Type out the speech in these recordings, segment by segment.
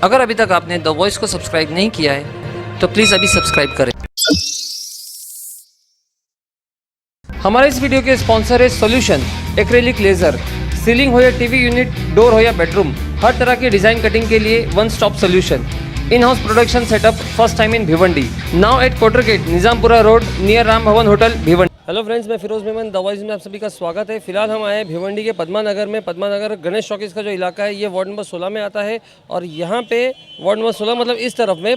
अगर अभी तक आपने द वॉइस को सब्सक्राइब नहीं किया है तो प्लीज़ अभी सब्सक्राइब करें। हमारे इस वीडियो के स्पॉन्सर है सॉल्यूशन एक्रेलिक लेजर। सीलिंग हो या टीवी यूनिट, डोर हो या बेडरूम, हर तरह की डिज़ाइन कटिंग के लिए one stop solution. In house production setup first time in Bhiwandi, now at Kotar gate, Nizampura road, near Ram Bhavan hotel, Bhiwandi. Hello friends, मैं फिरोज मेमन, द वॉइस में आप सभी का स्वागत है। फिलहाल हम आए हैं भिवंडी के पद्मा नगर में। पद्मा नगर गणेश चौकीस का जो इलाका है ये वार्ड नंबर 16 में आता है और यहाँ पे वार्ड नंबर 16 मतलब इस तरफ में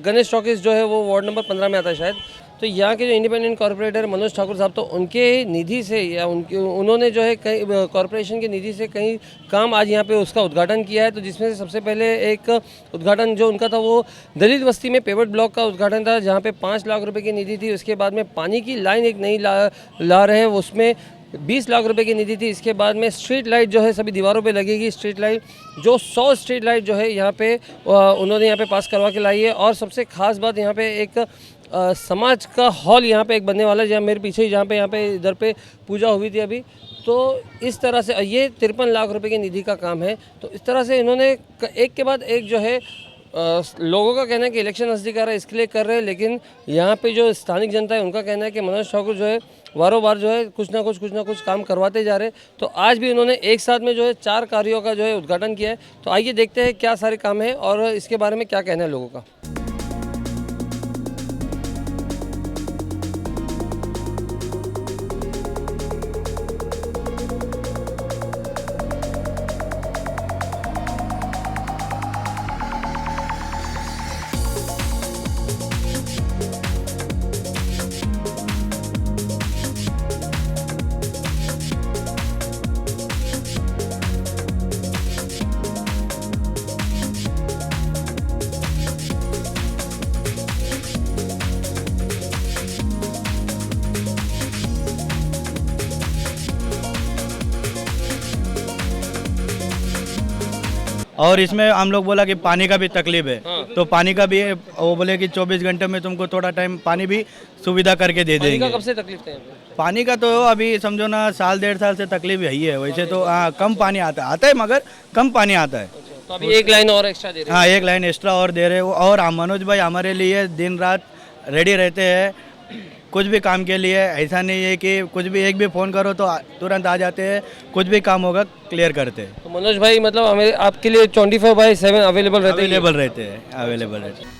गणेश चौकीस जो है वो वार्ड नंबर 15 में आता है शायद। तो यहाँ के जो इंडिपेंडेंट कॉर्पोरेटर मनोज ठाकुर साहब, तो उनके निधि से या उन्होंने जो है कई कॉर्पोरेशन की निधि से कई काम आज यहाँ पे उसका उद्घाटन किया है। तो जिसमें से सबसे पहले एक उद्घाटन जो उनका था वो दलित बस्ती में पेवर्ड ब्लॉक का उद्घाटन था, जहाँ पे 5 लाख रुपए की निधि थी। उसके बाद में पानी की लाइन एक नई ला रहे हैं, उसमें 20 लाख रुपए की निधि थी। इसके बाद में स्ट्रीट लाइट जो है सभी दीवारों पे लगेगी। स्ट्रीट लाइट जो 100 स्ट्रीट लाइट जो है यहाँ पे उन्होंने यहाँ पे पास करवा के लाई है। और सबसे खास बात यहाँ पे एक समाज का हॉल यहाँ पे एक बनने वाला है, जहाँ मेरे पीछे ही जहाँ पे यहाँ पे इधर पे पूजा हुई थी अभी। तो इस तरह से ये 53 लाख रुपए की निधि का काम है। तो इस तरह से इन्होंने एक के बाद एक जो है लोगों का कहना है कि इलेक्शन नज़दीक आ रहा है इसके लिए कर रहे हैं, लेकिन यहाँ पे जो स्थानिक जनता है उनका कहना है कि मनोज ठाकुर जो है वारों वार जो है कुछ ना कुछ काम करवाते जा रहे हैं। तो आज भी उन्होंने एक साथ में जो है 4 कार्यों का जो है उद्घाटन किया है। तो आइए देखते हैं क्या सारे काम है और इसके बारे में क्या कहना है लोगों का। और इसमें हम लोग बोला कि पानी का भी तकलीफ है। तो पानी का भी वो बोले कि 24 घंटे में तुमको थोड़ा टाइम पानी भी सुविधा करके दे देंगे। कब से तकलीफ है? पानी का तो अभी समझो ना 1.5 साल से तकलीफ यही है। वैसे तो कम पानी आता है मगर कम पानी आता है। तो अभी एक लाइन और एक्स्ट्रा दे रहे हैं। हाँ, एक लाइन एक्स्ट्रा और दे रहे हैं। और मनोज भाई हमारे लिए दिन रात रेडी रहते हैं कुछ भी काम के लिए। ऐसा नहीं है कि कुछ भी एक भी फ़ोन करो तो तुरंत आ जाते हैं, कुछ भी काम होगा क्लियर करते हैं। तो मनोज भाई मतलब हमें आपके लिए 24/7 अवेलेबल रहते हैं। अवेलेबल रहते हैं।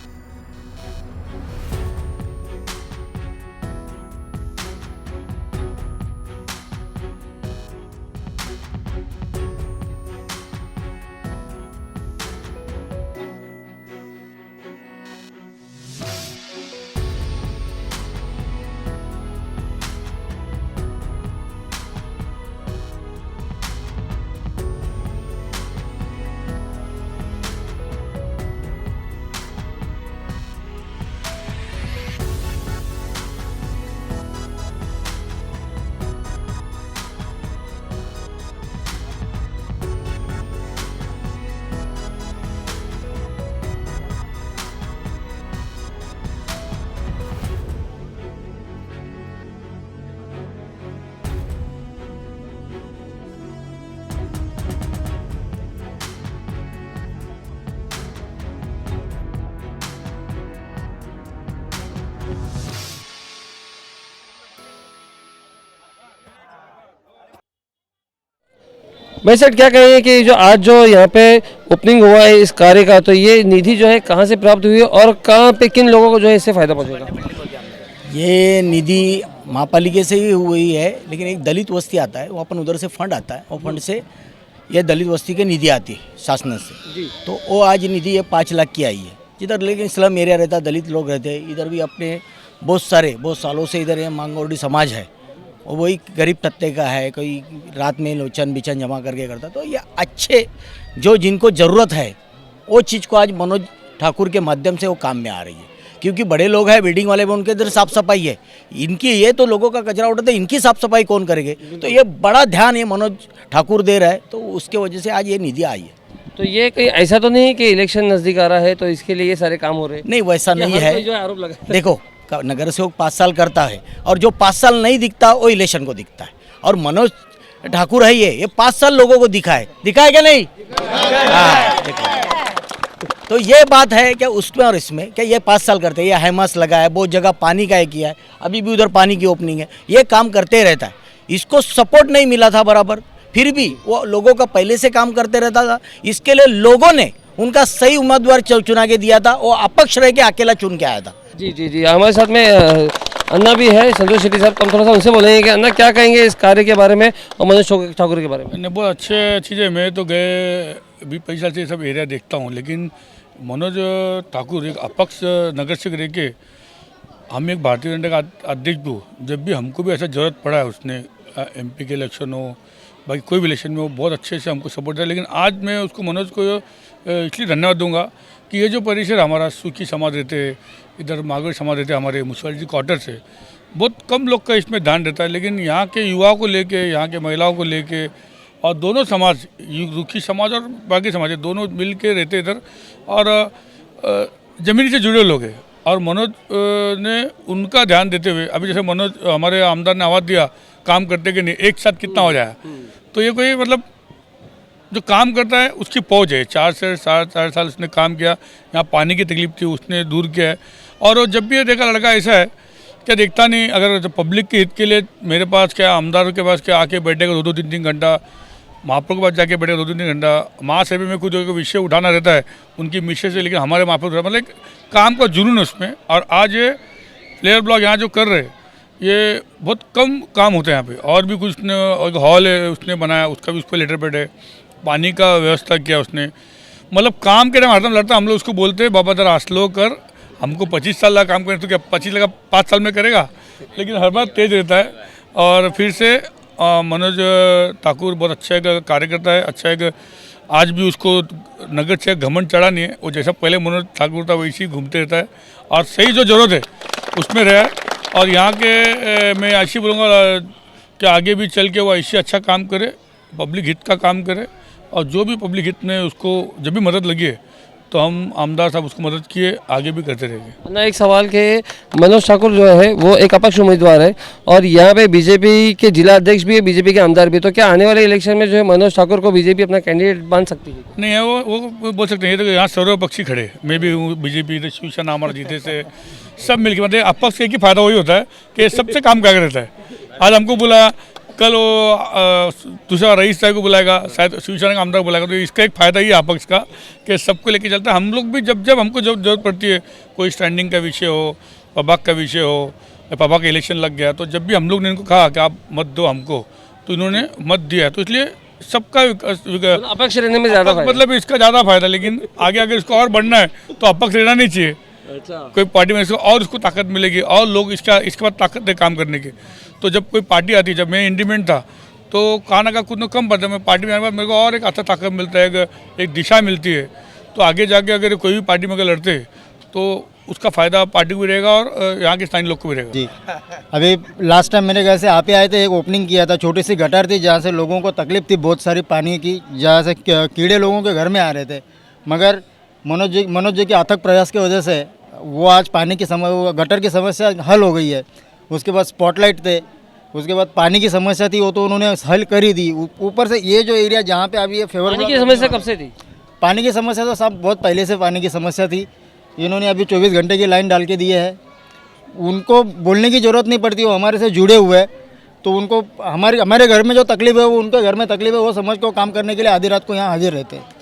भाई सर क्या कहेंगे कि जो आज जो यहाँ पे ओपनिंग हुआ है इस कार्य का, तो ये निधि जो है कहाँ से प्राप्त हुई है और कहाँ पे किन लोगों को जो है इससे फ़ायदा पहुँचेगा? ये निधि महापालिका से ही हुई है, लेकिन एक दलित बस्ती आता है, वो अपन उधर से फंड आता है और फंड से ये दलित बस्ती की निधि आती है शासन से। तो वो आज निधि ये 5 लाख की आई है। जिधर लेकिन स्लम एरिया रहता है, दलित लोग रहते हैं, इधर भी अपने बहुत सालों से इधर ये मांगोरडी समाज है, और वही गरीब तत्ते का है, कोई रात में लोचन बिचन जमा करके करता। तो ये अच्छे जो जिनको ज़रूरत है वो चीज़ को आज मनोज ठाकुर के माध्यम से वो काम में आ रही है। क्योंकि बड़े लोग हैं बिल्डिंग वाले में, उनके इधर साफ़ सफाई है, इनकी ये तो लोगों का कचरा उठाते, इनकी साफ़ सफाई कौन करेंगे? तो ये बड़ा ध्यान ये मनोज ठाकुर दे रहा है, तो उसके वजह से आज ये निधि आई है। तो ये कहीं ऐसा तो नहीं कि इलेक्शन नज़दीक आ रहा है तो इसके लिए ये सारे काम हो रहे हैं? नहीं, वैसा नहीं है। जो आरोप लगा, देखो नगर सेवक 5 साल करता है, और जो 5 साल नहीं दिखता वो इलेक्शन को दिखता है। और मनोज ठाकुर है ये 5 साल लोगों को दिखा है क्या नहीं? हाँ, देखो। तो ये बात है कि उसमें और इसमें क्या ये 5 साल करते हैं, ये हैमास लगा है, बहुत जगह पानी का ये किया है, अभी भी उधर पानी की ओपनिंग है, ये काम करते रहता है। इसको सपोर्ट नहीं मिला था बराबर, फिर भी वो लोगों का पहले से काम करते रहता था। इसके लिए लोगों ने उनका सही उम्मीदवार चुना के दिया था, वो अपक्ष रह के अकेला चुन के आया था। जी जी जी, हमारे साथ में अन्ना भी है, संतोष शेट्टी साहब। हम थोड़ा सा उनसे बोलेंगे कि अन्ना क्या कहेंगे इस कार्य के बारे में और मनोज ठाकुर के बारे में। नहीं, बहुत अच्छे चीज़ें। मैं तो गए 20-25 साल से ये सब एरिया देखता हूँ, लेकिन मनोज ठाकुर एक अपक्ष नगर सेवक रह के हम एक भारतीय जनता का अध्यक्ष भी हो, जब भी हमको भी ऐसा ज़रूरत पड़ा है, उसने MP के इलेक्शन हो, बाकी कोई भी इलेक्शन में हो, बहुत अच्छे से हमको सपोर्ट किया। लेकिन आज मैं उसको मनोज को इसलिए धन्यवाद दूंगा कि ये जो परिसर हमारा सूखी समाज रहते हैं, इधर मागड़ समाज रहते हैं, हमारे म्यूनसिपलिटी क्वार्टर से बहुत कम लोग का इसमें ध्यान रहता है, लेकिन यहाँ के युवाओं को लेके, यहाँ के महिलाओं को लेके, और दोनों समाज, दुखी समाज और बाकी समाज है, दोनों मिल के रहते इधर, और ज़मीन से जुड़े लोग हैं। और मनोज ने उनका ध्यान देते हुए, अभी जैसे मनोज हमारे आमदार ने आवाज़ दिया काम करते कि नहीं, एक साथ कितना हो जाए, तो ये कोई मतलब जो काम करता है उसकी पहुँच है। 4 से 4.5 साल उसने काम किया, यहाँ पानी की तकलीफ थी उसने दूर किया है। और जब भी ये देखा लड़का ऐसा है क्या देखता नहीं, अगर पब्लिक के हित के लिए मेरे पास क्या, आमदारों के पास क्या आके बैठेगा 2-2, 3-3 घंटा, महापौर के पास जाके बैठेगा 2-3 घंटा, महासभा में कुछ विषय उठाना रहता है उनकी मिशन से, लेकिन हमारे महापौर मतलब काम का जुनून है उसमें। और आज ये प्लेयर ब्लॉक यहाँ जो कर रहे हैं, ये बहुत कम काम होते हैं यहाँ पे। और भी कुछ एक हॉल है उसने बनाया, उसका भी उस पर लेटर पेड है, पानी का व्यवस्था किया उसने। मतलब काम के टाइम हरदम लड़ता, हम लोग उसको बोलते हैं बाबा जरा स्लो कर, हमको 25 साल का काम करें तो क्या 25 का 5 साल में करेगा, लेकिन हर बार तेज रहता है। और फिर से मनोज ठाकुर बहुत अच्छा एक कार्यकर्ता है, अच्छा एक, आज भी उसको नगर से घमंड चढ़ा नहीं है, वो जैसा पहले मनोज ठाकुर था वैसे ही घूमते रहता है और सही जो ज़रूरत है उसमें रहा है। और यहाँ के मैं ऐसे बोलूँगा कि आगे भी चल के वो ऐसे अच्छा काम करे, पब्लिक हित का काम करे, और जो भी पब्लिक हित में उसको जब भी मदद लगी है तो हम आमदार साहब उसको मदद किए, आगे भी करते रहेंगे। ना एक सवाल के, मनोज ठाकुर जो है वो एक अपक्ष उम्मीदवार है और यहाँ पे बीजेपी के जिला अध्यक्ष भी है, बीजेपी के आमदार भी, तो क्या आने वाले इलेक्शन में जो है मनोज ठाकुर को बीजेपी अपना कैंडिडेट मान सकती है? नहीं है, वो बोल सकते हैं। ये तो यहाँ सर्वपक्षी खड़े, मैं भी हूँ बीजेपी, तो शिवसेना हमारा जीते से सब मिलके, मतलब अपक्ष एक ही फायदा वही होता है कि सबसे काम क्या रहता है। आज हमको बुलाया, कल वो दूसरा रईस साहब को बुलाएगा, शायद शिवसेना का आमदार को बुलाएगा, तो इसका एक फ़ायदा ही अपक्ष का कि सबको लेके चलता है। हम लोग भी जब हमको जरूरत पड़ती है, कोई स्टैंडिंग का विषय हो, पबाक का विषय हो, पबाक का इलेक्शन लग गया, तो जब भी हम लोग ने इनको कहा कि आप मत दो हमको, तो इन्होंने मत दिया। तो इसलिए सबका अपक्ष रहने में ज़्यादा मतलब इसका ज़्यादा फायदा। लेकिन आगे अगर इसको और बढ़ना है तो अपक्ष रहना नहीं चाहिए। अच्छा, कोई पार्टी में इसको और उसको ताकत मिलेगी और लोग इसके बाद ताकत है काम करने की। तो जब कोई पार्टी आती है, जब मैं इंडिपेंडेंट था तो कहा ना कुछ न कम पड़ता है, मैं पार्टी में आने के बाद मेरे को और एक अच्छा ताकत मिलता है, एक दिशा मिलती है। तो आगे जाके अगर कोई भी पार्टी में अगर लड़ते तो उसका फ़ायदा पार्टी को भी रहेगा और यहाँ के स्थानीय लोग को भी रहेगा। जी, अभी लास्ट टाइम मेरे घर से आप ही आए थे, एक ओपनिंग किया था, छोटी सी गटर थी जहाँ से लोगों को तकलीफ थी बहुत सारी पानी की, जहाँ से कीड़े लोगों के घर में आ रहे थे। मगर मनोज जी के अथक प्रयास की वजह से वो आज पानी की गटर की समस्या हल हो गई है। उसके बाद स्पॉटलाइट थे, उसके बाद पानी की समस्या थी, वो तो उन्होंने हल कर ही दी। ऊपर से ये जो एरिया जहाँ पे अभी ये फेवर, पानी की समस्या कब से थी? पानी की समस्या तो सब बहुत पहले से पानी की समस्या थी। इन्होंने अभी 24 घंटे की लाइन डाल के दिए है, उनको बोलने की ज़रूरत नहीं पड़ती, वो हमारे से जुड़े हुए हैं। तो उनको हमारे घर में जो तकलीफ है वो उनके घर में तकलीफ है, वो समझ को काम करने के लिए आधी रात को यहाँ हाजिर रहते हैं।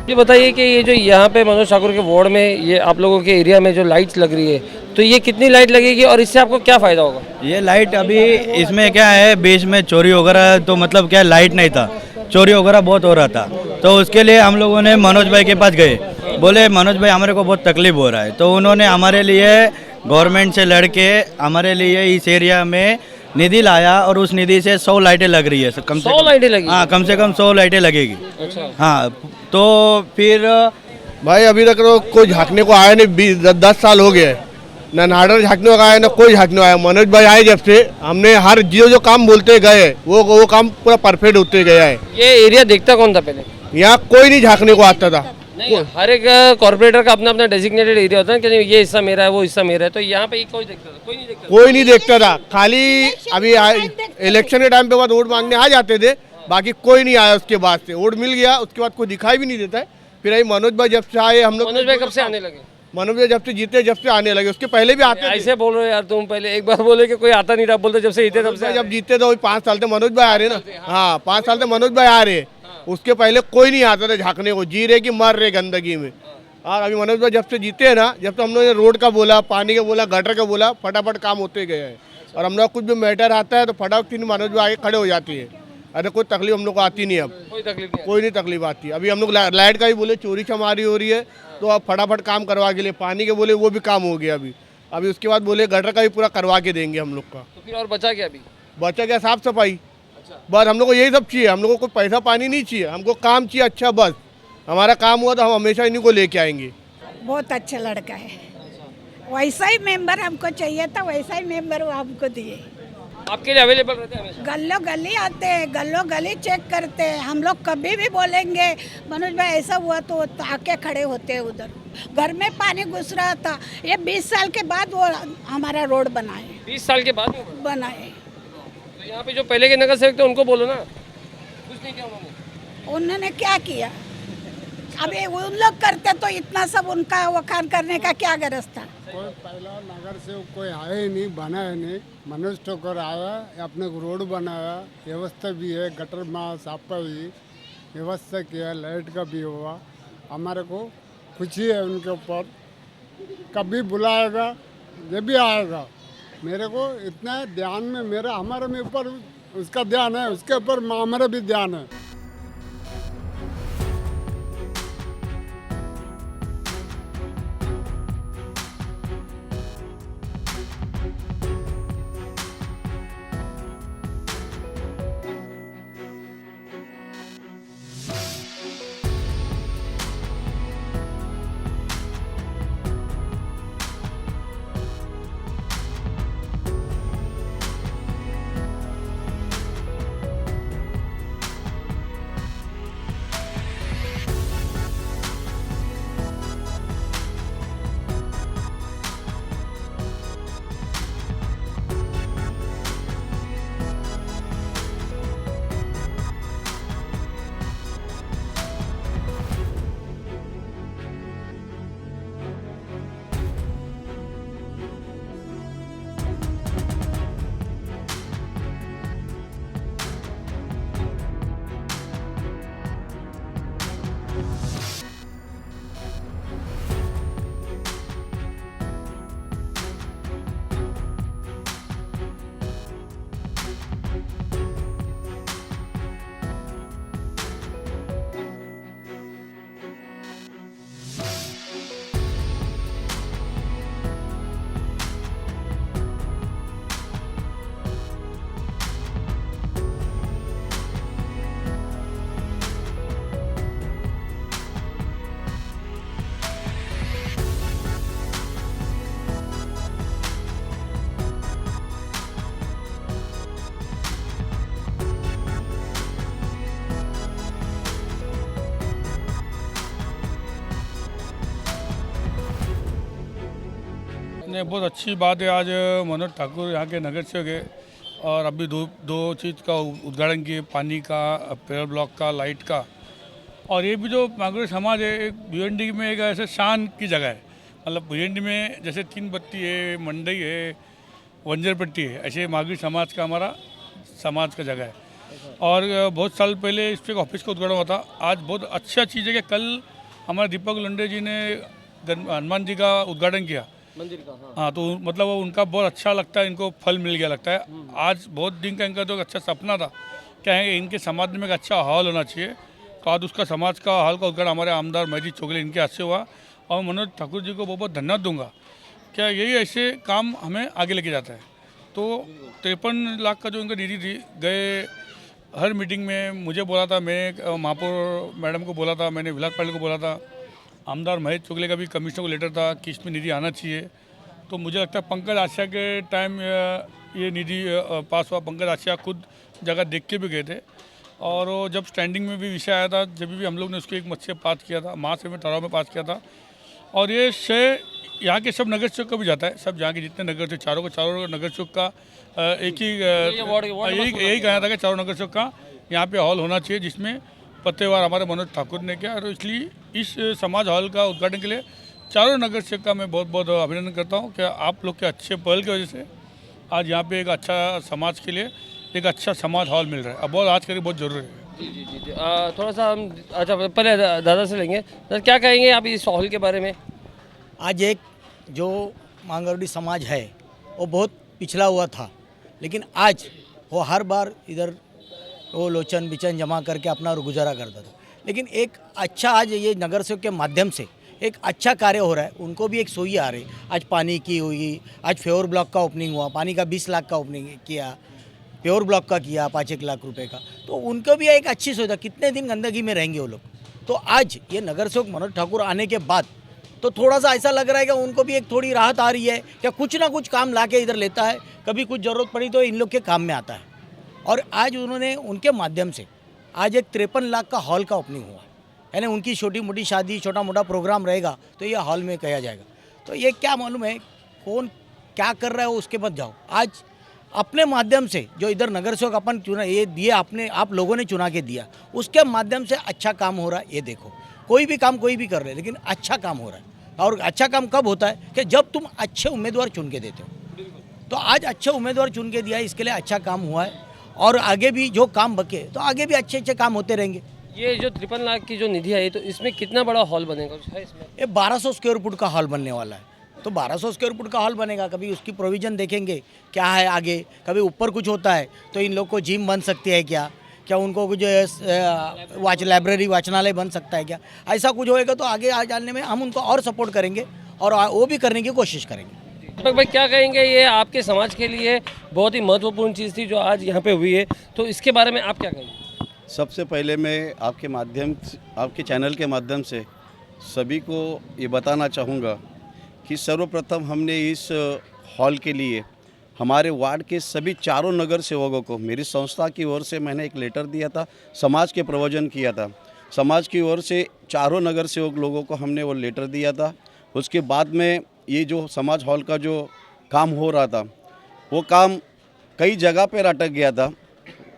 ये बताइए कि ये जो यहाँ पे मनोज ठाकुर के वार्ड में ये आप लोगों के एरिया में जो लाइट्स लग रही है, तो ये कितनी लाइट लगेगी और इससे आपको क्या फ़ायदा होगा? ये लाइट अभी इसमें क्या है, बीच में चोरी वगैरह तो मतलब क्या लाइट नहीं था, चोरी वगैरह बहुत हो रहा था। तो उसके लिए हम लोगों ने मनोज भाई के पास गए, बोले मनोज भाई हमारे को बहुत तकलीफ हो रहा है। तो उन्होंने हमारे लिए गवर्नमेंट से लड़के हमारे लिए इस एरिया में निधि लाया और उस निधि से 100 लाइटें लग रही है। कम से 100 कम लाइटें लगी? हाँ, कम से कम 100 लाइटें लगेगी। अच्छा। हाँ, तो फिर भाई अभी तक तो कोई झांकने को आया नहीं, 10 साल हो गए, ना नाडर झांकने को आया ना कोई झांकने को आया। मनोज भाई आए जब से हमने हर जो काम बोलते गए वो काम पूरा परफेक्ट होते गया है। ये एरिया देखता कौन था पहले? यहाँ कोई नहीं झांकने को आता था। नहीं, हर एक कॉर्पोरेटर का अपना अपना डेजिग्नेटेड एरिया होता है कि नहीं, ये हिस्सा मेरा है, वो हिस्सा मेरा है। तो यहाँ पे कोई देखता था? कोई नहीं देखता था। कोई नहीं देखता था, खाली अभी इलेक्शन के टाइम पे बाद वोट मांगने आ जाते थे, बाकी कोई नहीं आया। उसके बाद से वोट मिल गया, उसके बाद कोई दिखाई भी नहीं देता है। फिर अभी मनोज भाई जब से आए हम लोग, मनोज भाई कब से आने लगे? मनोज भाई जब से जीते जब से आने लगे, उसके पहले भी आते थे। ऐसे बोल रहे हो यार तुम, पहले एक बार बोले कि कोई आता नहीं था, बोलते जब से जीते तब से। जब जीते तो 5 साल से मनोज भाई आ रहे ना। हाँ, 5 साल से मनोज भाई आ रहे, उसके पहले कोई नहीं आता था झांकने को, जी रहे कि मर रहे गंदगी में। और अभी मनोज भाई जब से जीते हैं ना, जब से हम लोग ने रोड का बोला, पानी का बोला, गटर का बोला, फटाफट काम होते गए हैं। और हम लोग कुछ भी मैटर आता है तो फटाफट मनोज भाई आगे खड़े हो जाती है। अरे कोई तकलीफ हम लोग को आती नहीं, अब कोई तकलीफ नहीं? कोई नहीं तकलीफ आती। अभी हम लोग लाइट का भी बोले चोरी चमारी हो रही है, तो अब फटाफट काम करवा के लिए, पानी के बोले वो भी काम हो गया अभी उसके बाद बोले गटर का भी पूरा करवा के देंगे हम लोग का। तो फिर और बचा क्या अभी? बचा क्या, साफ सफाई। बस हम लोग को यही सब चाहिए, हम लोग को कोई पैसा पानी नहीं चाहिए, हमको काम चाहिए अच्छा। बस हमारा काम हुआ तो हम हमेशा इन्हीं को लेके आएंगे। बहुत अच्छा लड़का है, वैसा ही मेंबर हमको चाहिए था, वैसा ही मेंबर वो हमको दिए। आपके लिए अवेलेबल रहते हैं हमेशा? गल्लो गली आते हैं, गल्लो गली चेक करते हैं। हम लोग कभी भी बोलेंगे मनोज भाई ऐसा हुआ तो आके खड़े होते हैं उधर। घर में पानी घुस रहा था, ये 20 साल के बाद वो हमारा रोड बनाए 20 साल के बाद में बना? बनाए। तो यहाँ पे जो पहले के नगर सेवक थे उनको बोलो ना, कुछ नहीं किया उन्होंने। उन्होंने क्या किया? अभी उन लोग करते तो इतना सब उनका वखान करने का क्या गरज था? कोई पहला नगर से कोई आया ही नहीं, बना है नहीं। मनोज ठाकुर आया, अपने को रोड बनाया, व्यवस्था भी है, गटर में सफाई व्यवस्था किया, लाइट का भी हुआ। हमारे को खुशी है उनके ऊपर, कभी बुलाएगा जब भी आएगा। मेरे को इतना ध्यान में मेरा हमारे में ऊपर उसका ध्यान है, उसके ऊपर हमारा भी ध्यान है। नहीं, बहुत अच्छी बात है। आज मनोज ठाकुर यहाँ के नगर सेवक है और अभी दो चीज़ का उद्घाटन किए, पानी का, पेयर ब्लॉक का, लाइट का। और ये भी जो मागुर समाज है, एक भिवंडी में एक ऐसे शान की जगह है। मतलब भिवंडी में जैसे 3 बत्ती है, मंडई है, वंजर पट्टी है, ऐसे मागुर समाज का हमारा समाज का जगह है। और बहुत साल पहले इस पे एक ऑफिस का उद्घाटन हुआ था। आज बहुत अच्छा चीज़ है कि कल हमारे दीपक लंडे जी ने हनुमान जी का उद्घाटन किया मंदिर का। हाँ। हाँ, तो मतलब वो उनका बहुत अच्छा लगता है, इनको फल मिल गया लगता है। आज बहुत दिन का इनका तो एक अच्छा सपना था, क्या है इनके समाज में एक अच्छा हॉल होना चाहिए। तो आज उसका समाज का हॉल का उद्घाटन हमारे आमदार महजीद चोगले इनके हाथ से हुआ। और मनोज ठाकुर जी को बहुत बहुत धन्यवाद दूंगा, क्या यही ऐसे काम हमें आगे लेके जाता है। तो 53 लाख का जो इनका निधि थी, गए हर मीटिंग में मुझे बोला था, मैं महापौर मैडम को बोला था, मैंने विलास पाटिल को बोला था, आमदार महेश चोगले का भी कमिश्नर को लेटर था कि इसमें निधि आना चाहिए। तो मुझे लगता है पंकज आशिया के टाइम ये निधि पास हुआ। पंकज आशिया खुद जगह देख के भी गए थे, और वो जब स्टैंडिंग में भी विषय आया था, जब भी हम लोग ने उसको एक मत से पास किया था, महासभा में ठहराव में पास किया था। और ये श्रेय यहाँ के सब नगर सेवक का भी जाता है, सब यहाँ के जितने नगर थे चारों नगर सेवक का एक ही यही कहना था कि चारों नगर सेवक का यहाँ पे हॉल होना चाहिए, जिसमें पत्तेवार हमारे मनोज ठाकुर ने किया। और इसलिए इस समाज हॉल का उद्घाटन के लिए चारों नगर सेवक का मैं बहुत बहुत अभिनंदन करता हूँ कि आप लोग के अच्छे पहल की वजह से आज यहाँ पे एक अच्छा समाज के लिए एक अच्छा समाज हॉल मिल रहा है। अब बहुत आज के लिए बहुत जरूरी है। जी। थोड़ा सा हम अच्छा पहले दादा से लेंगे। दादा क्या कहेंगे आप इस हॉल के बारे में? आज एक जो मांगरोली समाज है वो बहुत पिछड़ा हुआ था, लेकिन आज वो हर बार इधर वो लोचन बिचन जमा करके अपना गुजारा करता था। लेकिन एक अच्छा आज ये नगर सेवक के माध्यम से एक अच्छा कार्य हो रहा है, उनको भी एक सोई आ रही। आज पानी की हुई, आज फ्योर ब्लॉक का ओपनिंग हुआ, पानी का 20 लाख का ओपनिंग किया, प्योर ब्लॉक का किया 5-1 लाख रुपए का, तो उनको भी एक अच्छी सुविधा। कितने दिन गंदगी में रहेंगे वो लोग। तो आज ये नगर सेवक मनोज ठाकुर आने के बाद तो थोड़ा सा ऐसा लग रहा है कि उनको भी एक थोड़ी राहत आ रही है, क्या कुछ ना कुछ काम ला के इधर लेता है, कभी कुछ ज़रूरत पड़ी तो इन लोग के काम में आता है। और आज उन्होंने उनके माध्यम से आज एक 53 लाख का हॉल का ओपनिंग हुआ, यानी उनकी छोटी मोटी शादी छोटा मोटा प्रोग्राम रहेगा तो ये हॉल में किया जाएगा। तो ये क्या मालूम है कौन क्या कर रहा है, उसके बाद जाओ। आज अपने माध्यम से जो इधर नगर सेवक अपन चुना, ये दिए आपने, आप लोगों ने चुना के दिया, उसके माध्यम से अच्छा काम हो रहा है। ये देखो कोई भी काम कोई भी कर रहे, लेकिन अच्छा काम हो रहा है। और अच्छा काम कब होता है कि जब तुम अच्छे उम्मीदवार चुन के देते हो। तो आज अच्छे उम्मीदवार चुन के दिया है, इसके लिए अच्छा काम हुआ है। और आगे भी जो काम बचे तो आगे भी अच्छे अच्छे काम होते रहेंगे। ये जो 53 लाख की जो निधि आई, तो इसमें कितना बड़ा हॉल बनेगा? है इसमें ये 1200 स्क्वायर फुट का हॉल बनने वाला है। तो 1200 स्क्वायर फुट का हॉल बनेगा, कभी उसकी प्रोविज़न देखेंगे क्या है आगे। कभी ऊपर कुछ होता है तो इन लोग को जिम बन सकती है क्या उनको कुछ लाइब्रेरी वाचनालय बन सकता है क्या, ऐसा कुछ होएगा तो आगे आ जाने में हम उनको और सपोर्ट करेंगे और वो भी करने की कोशिश करेंगे। दीपक भाई क्या कहेंगे, ये आपके समाज के लिए बहुत ही महत्वपूर्ण चीज़ थी जो आज यहाँ पे हुई है, तो इसके बारे में आप क्या कहेंगे? सबसे पहले मैं आपके चैनल के माध्यम से सभी को ये बताना चाहूँगा कि सर्वप्रथम हमने इस हॉल के लिए हमारे वार्ड के सभी चारों नगर सेवकों को मेरी संस्था की ओर से मैंने एक लेटर दिया था, समाज के प्रवचन किया था। समाज की ओर से चारों नगर सेवक लोगों को हमने वो लेटर दिया था। उसके बाद में ये जो समाज हॉल का जो काम हो रहा था वो काम कई जगह पर अटक गया था।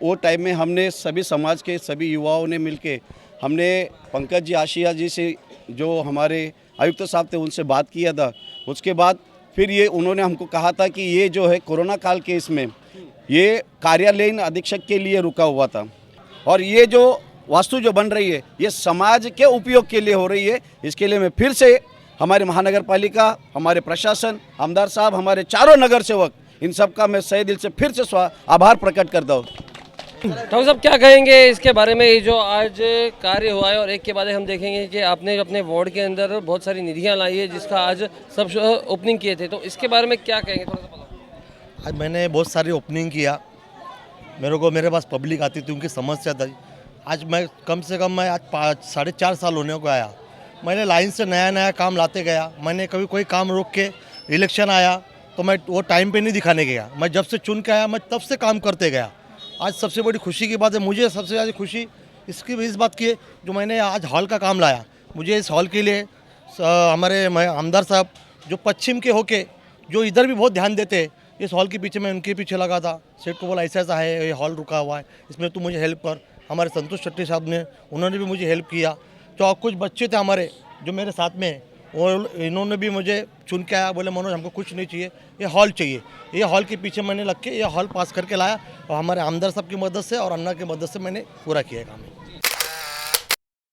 वो टाइम में हमने सभी समाज के सभी युवाओं ने मिलके हमने पंकज जी आशिया जी से जो हमारे आयुक्त साहब थे उनसे बात किया था। उसके बाद फिर ये उन्होंने हमको कहा था कि ये जो है कोरोना काल के इसमें ये कार्यालयीन अधीक्षक के लिए रुका हुआ था, और ये जो वास्तु जो बन रही है ये समाज के उपयोग के लिए हो रही है। इसके लिए मैं फिर से हमारे महानगर पालिका, हमारे प्रशासन, आमदार साहब, हमारे चारों नगर सेवक, इन सब का मैं सही दिल से फिर से आभार प्रकट करता हूँ। ठाकुर साहब क्या कहेंगे इसके बारे में, ये जो आज कार्य हुआ है और एक के बाद हम देखेंगे कि आपने अपने वार्ड के अंदर बहुत सारी निधियां लाई है जिसका आज सब ओपनिंग किए थे, तो इसके बारे में क्या कहेंगे थोड़ा सा बताओ। आज मैंने बहुत सारी ओपनिंग किया, मेरे पास पब्लिक आती थी, उनकी समस्या थी। आज मैं कम से कम मैं आज 4.5 साल होने को आया, मैंने लाइन से नया नया काम लाते गया। मैंने कभी कोई काम रोक के इलेक्शन आया तो मैं वो टाइम पे नहीं दिखाने गया, मैं जब से चुन के आया मैं तब से काम करते गया। आज सबसे बड़ी खुशी की बात है, मुझे सबसे ज़्यादा खुशी इस बात की है जो मैंने आज हॉल का काम लाया। मुझे इस हॉल के लिए हमारे आमदार साहब जो पश्चिम के होके जो इधर भी बहुत ध्यान देते हैं, इस हॉल के पीछे मैं उनके पीछे लगा था। सेठ को बोला ऐसा है, ये हॉल रुका हुआ है, इसमें तू मुझे हेल्प कर। हमारे संतोष शेट्टी साहब ने, उन्होंने भी मुझे हेल्प किया। जो कुछ बच्चे थे हमारे जो मेरे साथ में, और इन्होंने भी मुझे चुन के आया, बोले मनोज हमको कुछ नहीं चाहिए, ये हॉल चाहिए। ये हॉल के पीछे मैंने लग के ये हॉल पास करके लाया और हमारे आमदार साहब की मदद से और अन्ना की मदद से मैंने पूरा किया काम।